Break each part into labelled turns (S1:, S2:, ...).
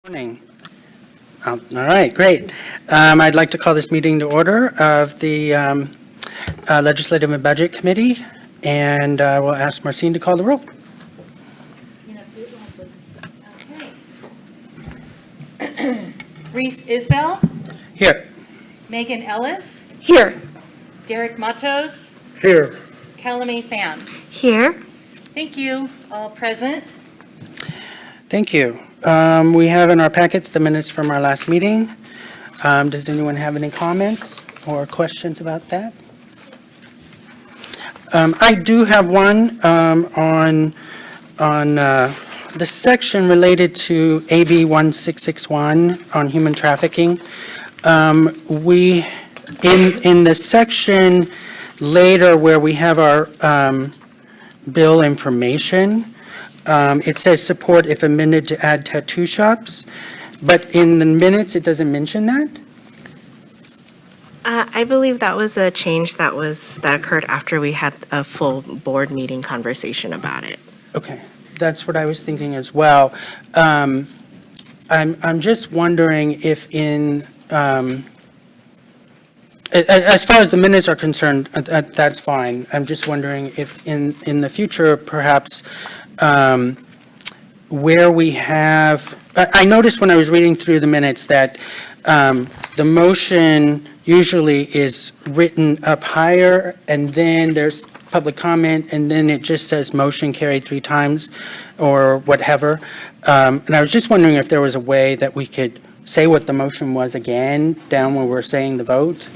S1: Morning. All right, great. I'd like to call this meeting to order of the Legislative and Budget Committee, and we'll ask Marcine to call the roll.
S2: Okay. Reese Isbell,
S1: Here.
S2: Megan Ellis,
S1: Here.
S2: Derek Matos,
S1: Here.
S2: Kalame Pham.
S3: Here.
S2: Thank you, all present.
S1: Thank you. We have in our packets the minutes from our last meeting. Does anyone have any comments or questions about that? I do have one on the section related to AB 1661 on human trafficking. We, in the section later where we have our bill information, it says support if amended to add tattoo shops, but in the minutes, it doesn't mention that?
S3: I believe that was a change that occurred after we had a full board meeting conversation about it.
S1: Okay, that's what I was thinking as well. I'm just wondering if as far as the minutes are concerned, that's fine. I'm just wondering if in the future, perhaps, where we have, I noticed when I was reading through the minutes that the motion usually is written up higher, and then there's public comment, and then it just says motion carried 3 times, or whatever. And I was just wondering if there was a way that we could say what the motion was again, down when we're saying the vote?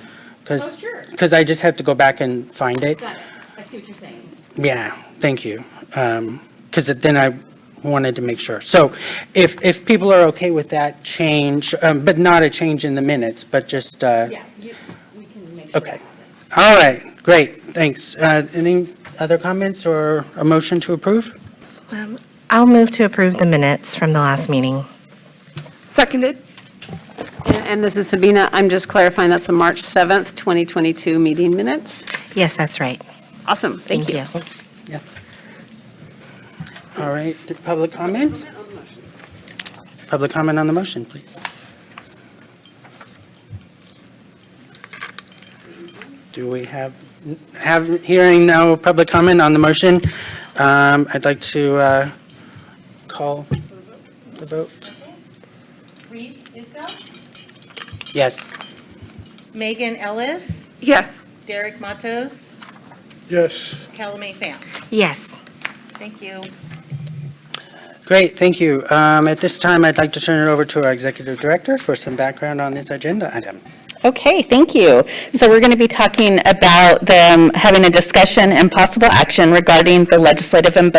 S2: Sure.
S1: Because I just have to go back and find it.
S2: Got it. I see what you're saying.
S1: Yeah, thank you. Because then I wanted to make sure. So if people are okay with that change, but not a change in the minutes, but just,
S2: Yeah, we can make sure.
S1: okay. All right, great, thanks. Any other comments or a motion to approve?
S3: I'll move to approve the minutes from the last meeting.
S4: Seconded. And this is Sabina. I'm just clarifying that's the March 7th, 2022 meeting minutes.
S3: Yes, that's right.
S4: Awesome. Thank you.
S1: Yes. All right, public comment? Public comment on the motion, please. Do we have hearing no public comment on the motion? I'd like to call the vote.
S2: Reese Isbell,
S1: Yes.
S2: Megan Ellis,
S4: Yes.
S2: Derek Matos,
S5: Yes.
S2: Kalame Pham.
S3: Yes.
S2: Thank you.
S1: Great, thank you. At this time, I'd like to turn it over to our executive director for some background on this agenda item.
S6: Okay, thank you. So we're going to be talking about having a discussion and possible action regarding the Legislative and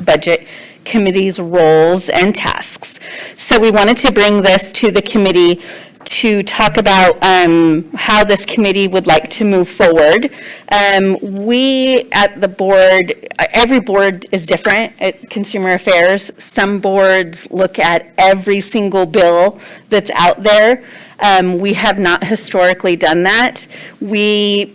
S6: Budget Committee's roles and tasks. So we wanted to bring this to the committee to talk about how this committee would like to move forward. We at the board, every board is different at Consumer Affairs. Some boards look at every single bill that's out there. We have not historically done that. We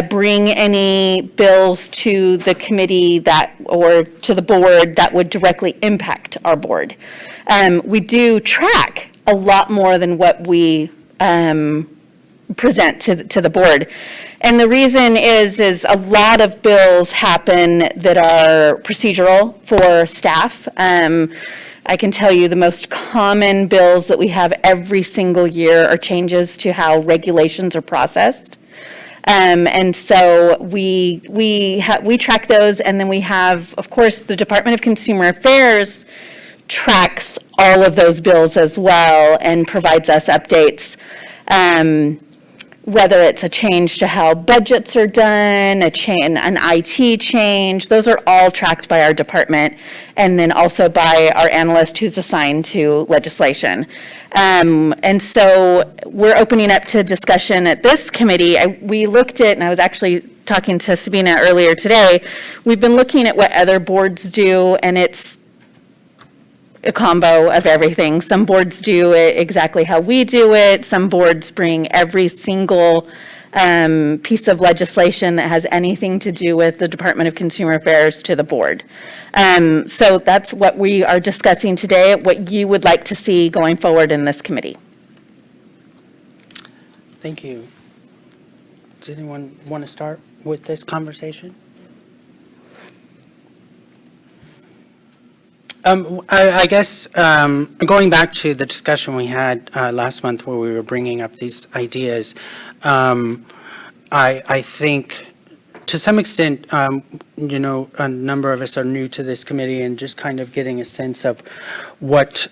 S6: bring any bills to the committee or to the board that would directly impact our board. We do track a lot more than what we present to the board. And the reason is a lot of bills happen that are procedural for staff. I can tell you the most common bills that we have every single year are changes to how regulations are processed. And so we track those, and then we have, of course, the Department of Consumer Affairs tracks all of those bills as well and provides us updates. Whether it's a change to how budgets are done, an IT change, those are all tracked by our department, and then also by our analyst who's assigned to legislation. And so we're opening up to discussion at this committee. We looked at, and I was actually talking to Sabina earlier today, we've been looking at what other boards do, and it's a combo of everything. Some boards do it exactly how we do it. Some boards bring every single piece of legislation that has anything to do with the Department of Consumer Affairs to the board. So that's what we are discussing today, what you would like to see going forward in this committee.
S1: Thank you. Does anyone want to start with this conversation? I guess going back to the discussion we had last month where we were bringing up these ideas, I think to some extent, a number of us are new to this committee and just kind of getting a sense of what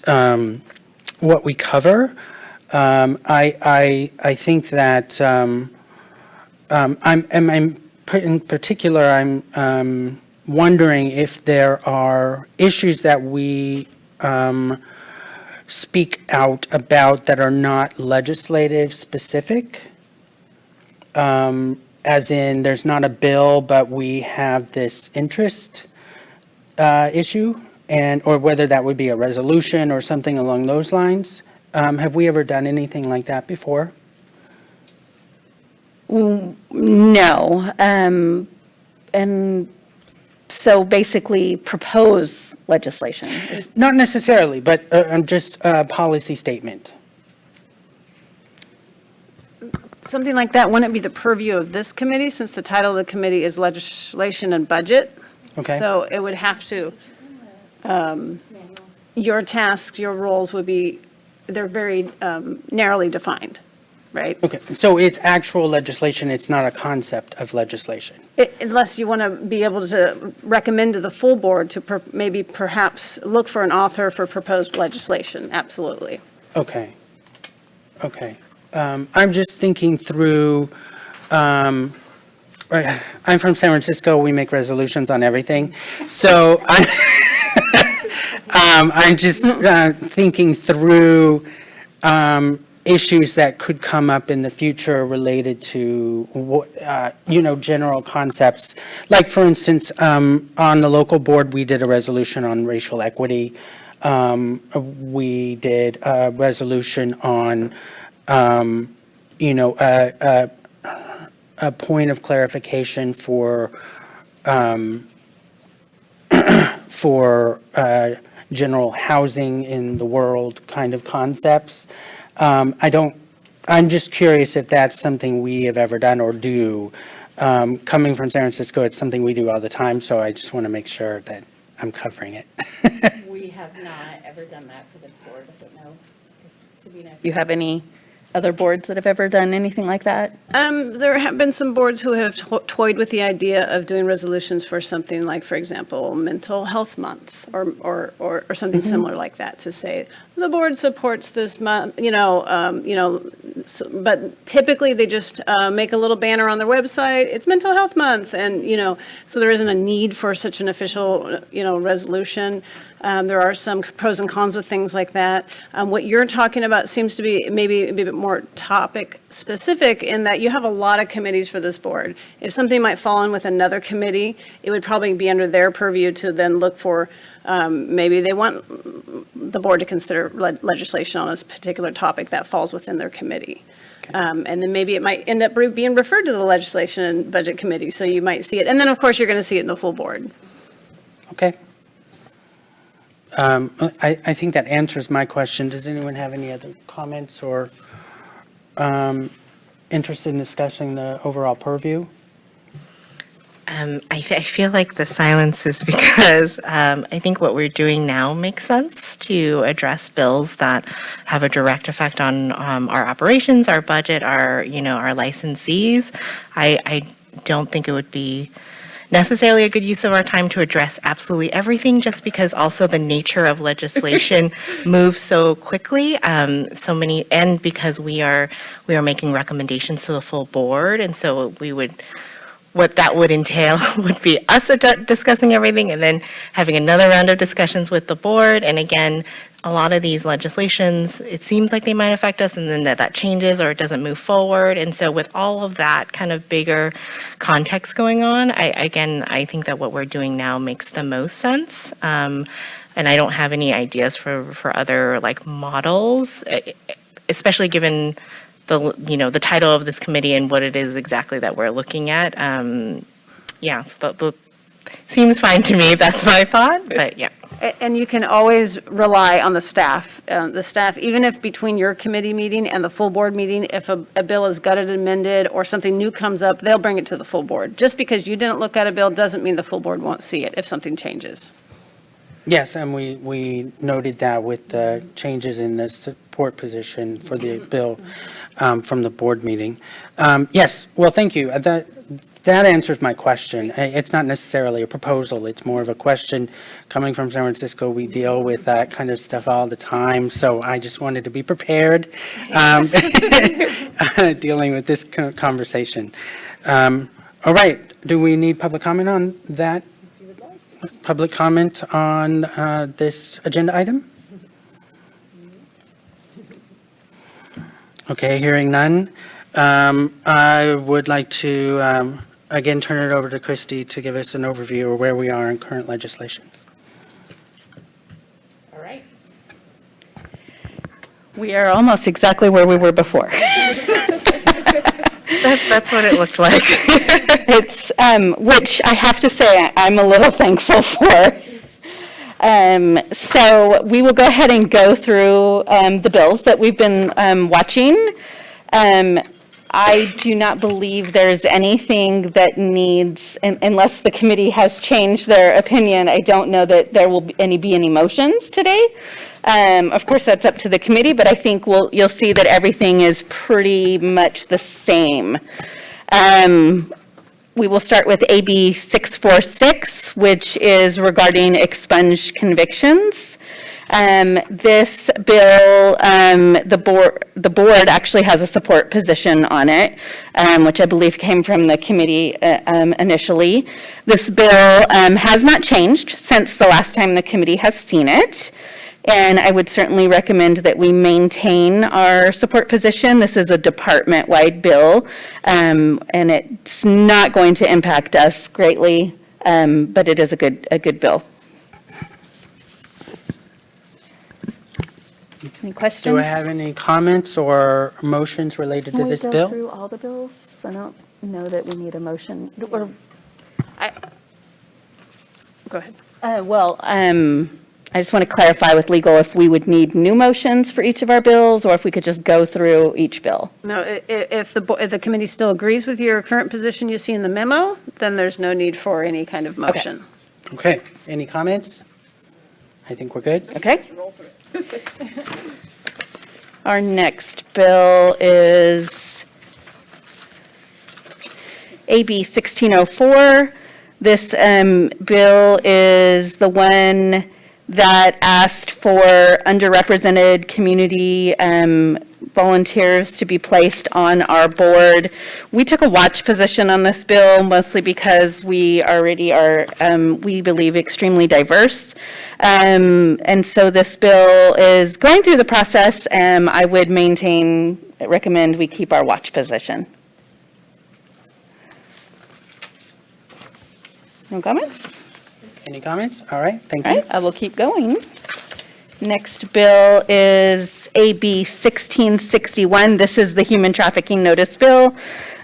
S1: we cover. I think that in particular, I'm wondering if there are issues that we speak out about that are not legislative specific. As in, there's not a bill, but we have this interest issue, or whether that would be a resolution or something along those lines. Have we ever done anything like that before?
S6: No. And so basically propose legislation.
S1: Not necessarily, but just a policy statement.
S4: Something like that, wouldn't it be the purview of this committee, since the title of the committee is legislation and budget?
S1: Okay.
S4: So it would have to, your tasks, your roles would be, they're very narrowly defined, right?
S1: Okay, so it's actual legislation, it's not a concept of legislation.
S4: Unless you want to be able to recommend to the full board to maybe perhaps look for an author for proposed legislation, absolutely.
S1: Okay. I'm just thinking through, right, I'm from San Francisco, we make resolutions on everything. So I'm just thinking through issues that could come up in the future related to, general concepts. Like, for instance, on the local board, we did a resolution on racial equity. We did a resolution on, a point of clarification for general housing in the world kind of concepts. I'm just curious if that's something we have ever done or do. Coming from San Francisco, it's something we do all the time, so I just want to make sure that I'm covering it.
S6: We have not ever done that for this board, but no. Sabina, if you have any other boards that have ever done anything like that?
S4: There have been some boards who have toyed with the idea of doing resolutions for something like, for example, Mental Health Month or something similar like that, to say the board supports this month, but typically they just make a little banner on their website, it's Mental Health Month, and, so there isn't a need for such an official, resolution. There are some pros and cons with things like that. What you're talking about seems to be maybe a bit more topic specific in that you have a lot of committees for this board. If something might fall in with another committee, it would probably be under their purview to then look for, maybe they want the board to consider legislation on a particular topic that falls within their committee. And then maybe it might end up being referred to the Legislation and Budget Committee, so you might see it. And then, of course, you're going to see it in the full board.
S1: Okay. I think that answers my question. Does anyone have any other comments or interested in discussing the overall purview?
S3: I feel like the silence is because I think what we're doing now makes sense to address bills that have a direct effect on our operations, our budget, our licensees. I don't think it would be necessarily a good use of our time to address absolutely everything, just because also the nature of legislation moves so quickly, and because we are making recommendations to the full board, and so what that would entail would be us discussing everything and then having another round of discussions with the board. And again, a lot of these legislations, it seems like they might affect us, and then that changes or it doesn't move forward. And so with all of that kind of bigger context going on, I think that what we're doing now makes the most sense. And I don't have any ideas for other models, especially given the title of this committee and what it is exactly that we're looking at. Yeah, so that seems fine to me. That's my thought, but yeah.
S4: And you can always rely on the staff. The staff, even if between your committee meeting and the full board meeting, if a bill is gutted and amended or something new comes up, they'll bring it to the full board. Just because you didn't look at a bill doesn't mean the full board won't see it if something changes.
S1: Yes, and we noted that with the changes in the support position for the bill from the board meeting. Yes, well, thank you. That answers my question. It's not necessarily a proposal. It's more of a question. Coming from San Francisco, we deal with that kind of stuff all the time, so I just wanted to be prepared dealing with this conversation. All right, do we need public comment on that? Public comment on this agenda item? Okay, hearing none. I would like to, again, turn it over to Christy to give us an overview of where we are in current legislation.
S2: All right.
S6: We are almost exactly where we were before.
S3: That's what it looked like.
S6: It's, which I have to say, I'm a little thankful for. So we will go ahead and go through the bills that we've been watching. I do not believe there's anything that needs, unless the committee has changed their opinion, I don't know that there will be any motions today. Of course, that's up to the committee, but I think you'll see that everything is pretty much the same. We will start with AB 646, which is regarding expunged convictions. This bill, the board actually has a support position on it, which I believe came from the committee initially. This bill has not changed since the last time the committee has seen it. And I would certainly recommend that we maintain our support position. This is a department-wide bill, and it's not going to impact us greatly, but it is a good bill. Any questions?
S1: Do I have any comments or motions related to this
S6: Can we
S1: bill?
S6: go through all the bills? I don't know that we need a motion, or,
S4: Go ahead.
S6: I just want to clarify with legal if we would need new motions for each of our bills, or if we could just go through each bill.
S4: No, if the committee still agrees with your current position you see in the memo, then there's no need for any kind of motion.
S1: Okay, any comments? I think we're good.
S6: Okay? Our next bill is AB 1604. This bill is the one that asked for underrepresented community volunteers to be placed on our board. We took a watch position on this bill, mostly because we already are, we believe, extremely diverse. And so this bill is going through the process, and I would recommend we keep our watch position. No comments?
S1: Any comments? All right, thank
S6: All
S1: you.
S6: right, I will keep going. Next bill is AB 1661. This is the human trafficking notice bill.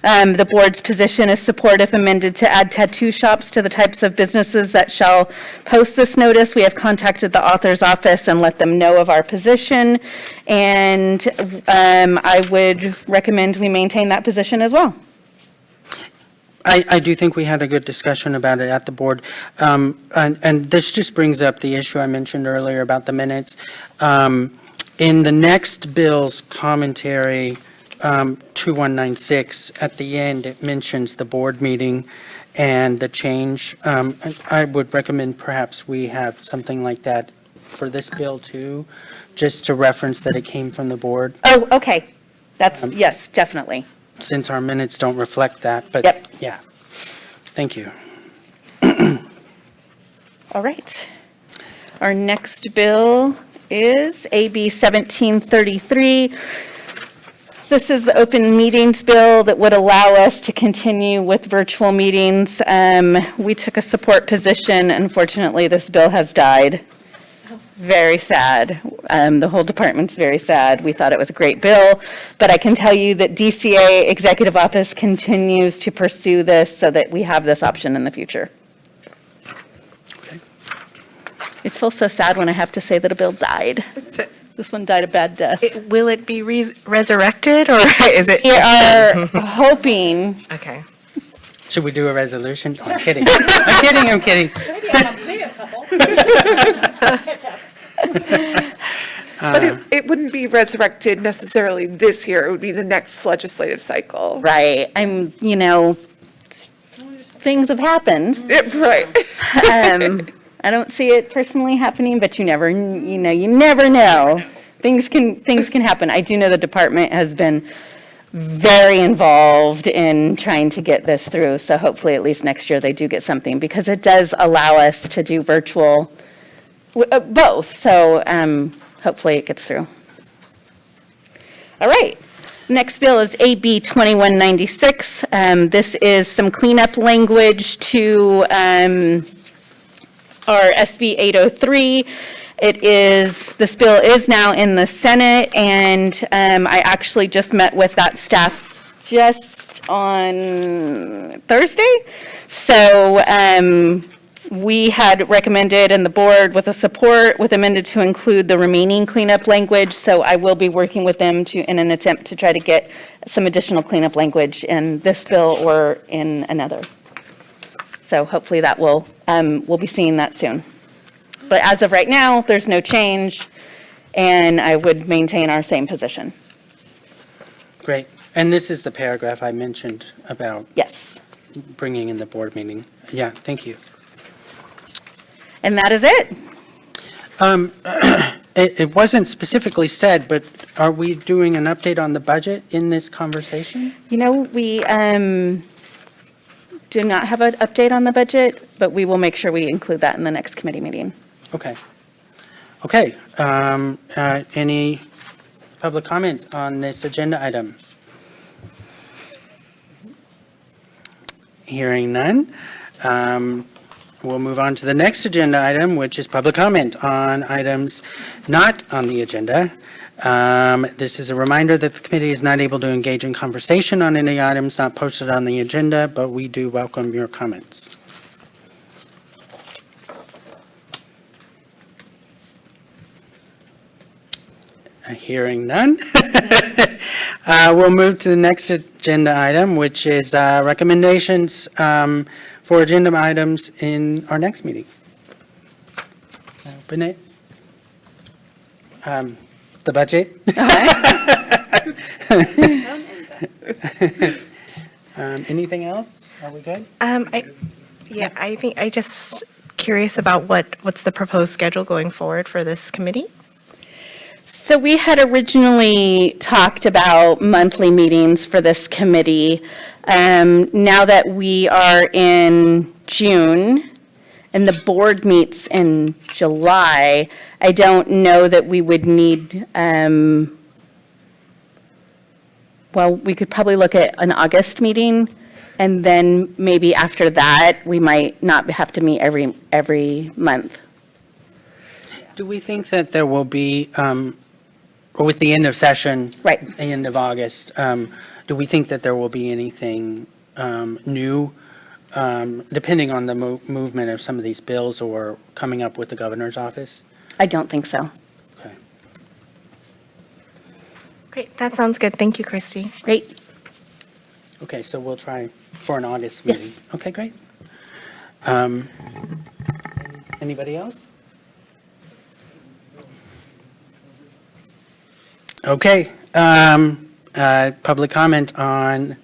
S6: The board's position is support if amended to add tattoo shops to the types of businesses that shall post this notice. We have contacted the author's office and let them know of our position. And I would recommend we maintain that position as well.
S1: I do think we had a good discussion about it at the board. And this just brings up the issue I mentioned earlier about the minutes. In the next bill's commentary, 2196, at the end, it mentions the board meeting and the change. I would recommend perhaps we have something like that for this bill too, just to reference that it came from the board,
S6: Oh, okay. That's, yes, definitely.
S1: since our minutes don't reflect that, but
S6: Yep.
S1: yeah. Thank you.
S6: All right. Our next bill is AB 1733. This is the open meetings bill that would allow us to continue with virtual meetings. We took a support position. Unfortunately, this bill has died. Very sad. The whole department's very sad. We thought it was a great bill, but I can tell you that DCA Executive Office continues to pursue this so that we have this option in the future.
S1: Okay.
S6: It feels so sad when I have to say that a bill died. This one died a bad death.
S3: Will it be resurrected, or is it?
S6: We are hoping,
S3: Okay.
S1: Should we do a resolution? Oh, I'm kidding. I'm kidding, I'm kidding.
S5: But it wouldn't be resurrected necessarily this year. It would be the next legislative cycle.
S6: right, things have happened.
S5: Right.
S6: I don't see it personally happening, but you never know. Things can happen. I do know the department has been very involved in trying to get this through, so hopefully at least next year they do get something, because it does allow us to do virtual, both, so hopefully it gets through. All right. Next bill is AB 2196. This is some cleanup language to our SB 803. This bill is now in the Senate, and I actually just met with that staff just on Thursday. So we had recommended, and the board with amended to include the remaining cleanup language. So I will be working with them in an attempt to try to get some additional cleanup language in this bill or in another. So hopefully that we'll be seeing that soon. But as of right now, there's no change, and I would maintain our same position.
S1: Great. And this is the paragraph I mentioned about
S6: Yes.
S1: bringing in the board meeting. Yeah, thank you.
S6: And that is it.
S1: It wasn't specifically said, but are we doing an update on the budget in this conversation?
S6: We do not have an update on the budget, but we will make sure we include that in the next committee meeting.
S1: Okay. Okay. Any public comment on this agenda item? Hearing none. We'll move on to the next agenda item, which is public comment on items not on the agenda. This is a reminder that the committee is not able to engage in conversation on any items not posted on the agenda, but we do welcome your comments. Hearing none. We'll move to the next agenda item, which is recommendations for agenda items in our next meeting. Open it. The budget. Anything else? Are we good?
S3: I think I just curious about what's the proposed schedule going forward for this committee?
S6: So we had originally talked about monthly meetings for this committee. Now that we are in June and the board meets in July, I don't know that we would need, we could probably look at an August meeting, and then maybe after that, we might not have to meet every month.
S1: Do we think that there will be, or with the end of session?
S6: Right.
S1: The end of August, do we think that there will be anything new, depending on the movement of some of these bills or coming up with the governor's office?
S6: I don't think so.
S1: Okay.
S3: Great, that sounds good. Thank you, Christy.
S6: Great.
S1: Okay, so we'll try for an August meeting.
S6: Yes.
S1: Okay, great. Anybody else? Okay, public comment on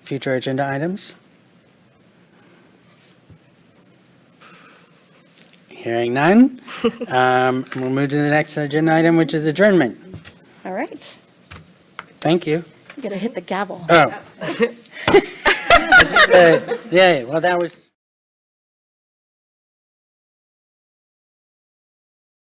S1: future agenda items? Hearing none. We'll move to the next agenda item, which is adjournment.
S6: All right.
S1: Thank you.
S6: You gotta hit the gavel.
S1: Oh. Yeah, well, that was.